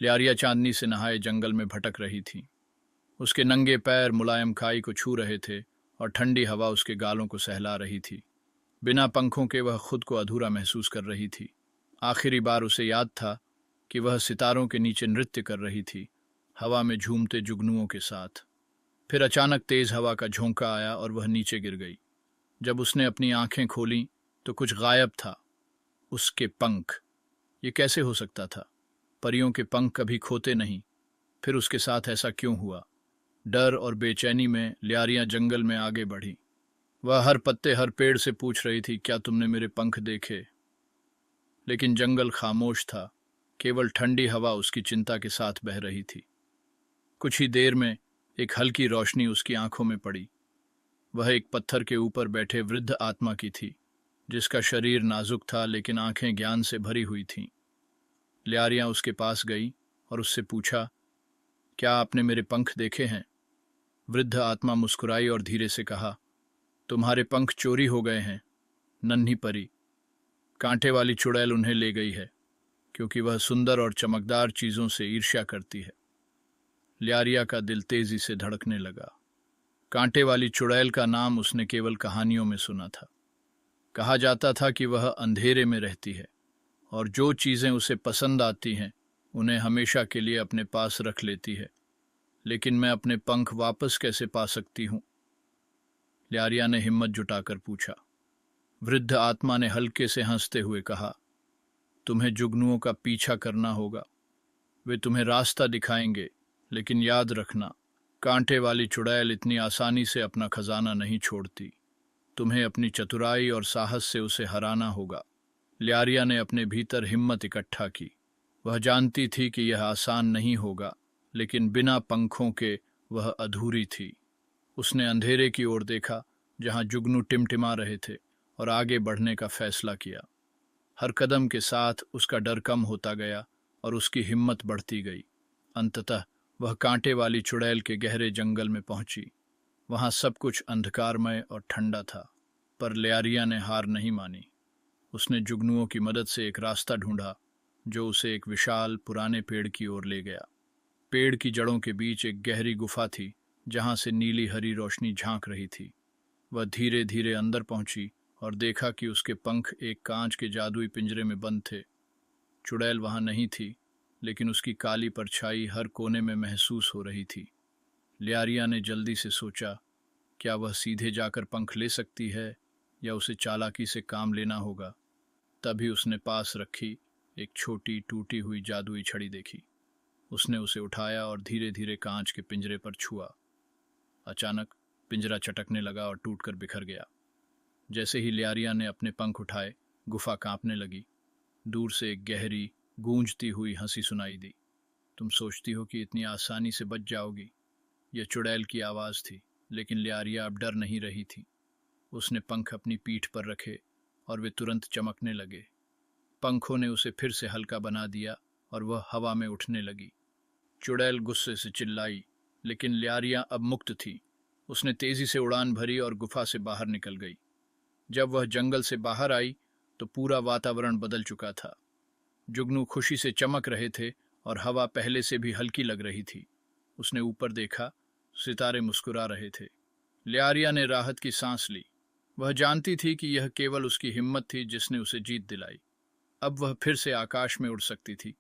लियारिया चांदनी से नहाए जंगल में भटक रही थी। उसके नंगे पैर मुलायम खाई को छू रहे थे और ठंडी हवा उसके गालों को सहला रही थी। बिना पंखों के वह खुद को अधूरा महसूस कर रही थी। आखिरी बार उसे याद था कि वह सितारों के नीचे नृत्य कर रही थी, हवा में झूमते जुगनुओं के साथ। फिर अचानक तेज हवा का झोंका आया और वह नीचे गिर गई। जब उसने अपनी आंखें खोलीं तो कुछ गायब था। उसके पंख। ये कैसे हो सकता था? परियों के पंख कभी खोते नहीं। फिर उसके साथ ऐसा क्यों हुआ? डर और बेचैनी में लियारियां जंगल में आगे बढ़ी। वह हर पत्ते हर पेड़ से पूछ रही थी, क्या तुमने मेरे पंख देखे? लेकिन जंगल खामोश था। केवल ठंडी हवा उसकी चिंता के साथ बह रही थी। कुछ ही देर में एक हल्की रोशनी उसकी आंखों में पड़ी। वह एक पत्थर के ऊपर बैठे वृद्ध आत्मा की थी, जिसका शरीर नाजुक था लेकिन आंखें ज्ञान से भरी हुई थीं। लियारियां उसके पास गई और उससे पूछा, क्या आपने मेरे पंख देखे हैं? वृद्ध आत्मा मुस्कुराई और धीरे से कहा, तुम्हारे पंख चोरी हो गए हैं नन्ही परी। कांटे वाली चुड़ैल उन्हें ले गई है, क्योंकि वह सुंदर और चमकदार चीजों से ईर्ष्या करती है। लियारिया का दिल तेजी से धड़कने लगा। कांटे वाली चुड़ैल का नाम उसने केवल कहानियों में सुना था। कहा जाता था कि वह अंधेरे में रहती है और जो चीजें उसे पसंद आती हैं उन्हें हमेशा के लिए अपने पास रख लेती है। लेकिन मैं अपने पंख वापस कैसे पा सकती हूं? लियारिया ने हिम्मत जुटाकर पूछा। वृद्ध आत्मा ने हल्के से हंसते हुए कहा, तुम्हें जुगनुओं का पीछा करना होगा। वे तुम्हें रास्ता दिखाएंगे, लेकिन याद रखना, कांटे वाली चुड़ैल इतनी आसानी से अपना खजाना नहीं छोड़ती। तुम्हें अपनी चतुराई और साहस से उसे हराना होगा। लियारिया ने अपने भीतर हिम्मत इकट्ठा की। वह जानती थी कि यह आसान नहीं होगा, लेकिन बिना पंखों के वह अधूरी थी। उसने अंधेरे की ओर देखा, जहां जुगनू टिमटिमा रहे थे, और आगे बढ़ने का फैसला किया। हर कदम के साथ उसका डर कम होता गया और उसकी हिम्मत बढ़ती गई। अंततः वह कांटे वाली चुड़ैल के गहरे जंगल में पहुंची। वहां सब कुछ अंधकारमय और ठंडा था, पर लियारिया ने हार नहीं मानी। उसने जुगनुओं की मदद से एक रास्ता ढूंढा, जो उसे एक विशाल पुराने पेड़ की ओर ले गया। पेड़ की जड़ों के बीच एक गहरी गुफा थी, जहां से नीली हरी रोशनी झांक रही थी। वह धीरे धीरे अंदर पहुंची और देखा कि उसके पंख एक कांच के जादुई पिंजरे में बंद थे। चुड़ैल वहां नहीं थी, लेकिन उसकी काली परछाई हर कोने में महसूस हो रही थी। लियारिया ने जल्दी से सोचा, क्या वह सीधे जाकर पंख ले सकती है या उसे चालाकी से काम लेना होगा। तभी उसने पास रखी एक छोटी टूटी हुई जादुई छड़ी देखी। उसने उसे उठाया और धीरे धीरे कांच के पिंजरे पर छुआ। अचानक पिंजरा चटकने लगा और टूटकर बिखर गया। जैसे ही लियारिया ने अपने पंख उठाए, गुफा कांपने लगी। दूर से एक गहरी गूंजती हुई हंसी सुनाई दी। तुम सोचती हो कि इतनी आसानी से बच जाओगी? यह चुड़ैल की आवाज थी, लेकिन लियारिया अब डर नहीं रही थी। उसने पंख अपनी पीठ पर रखे और वे तुरंत चमकने लगे। पंखों ने उसे फिर से हल्का बना दिया और वह हवा में उठने लगी। चुड़ैल गुस्से से चिल्लाई, लेकिन लियारिया अब मुक्त थी। उसने तेजी से उड़ान भरी और गुफा से बाहर निकल गई। जब वह जंगल से बाहर आई तो पूरा वातावरण बदल चुका था। जुगनू खुशी से चमक रहे थे और हवा पहले से भी हल्की लग रही थी। उसने ऊपर देखा, सितारे मुस्कुरा रहे थे। लियारिया ने राहत की सांस ली। वह जानती थी कि यह केवल उसकी हिम्मत थी जिसने उसे जीत दिलाई। अब वह फिर से आकाश में उड़ सकती थी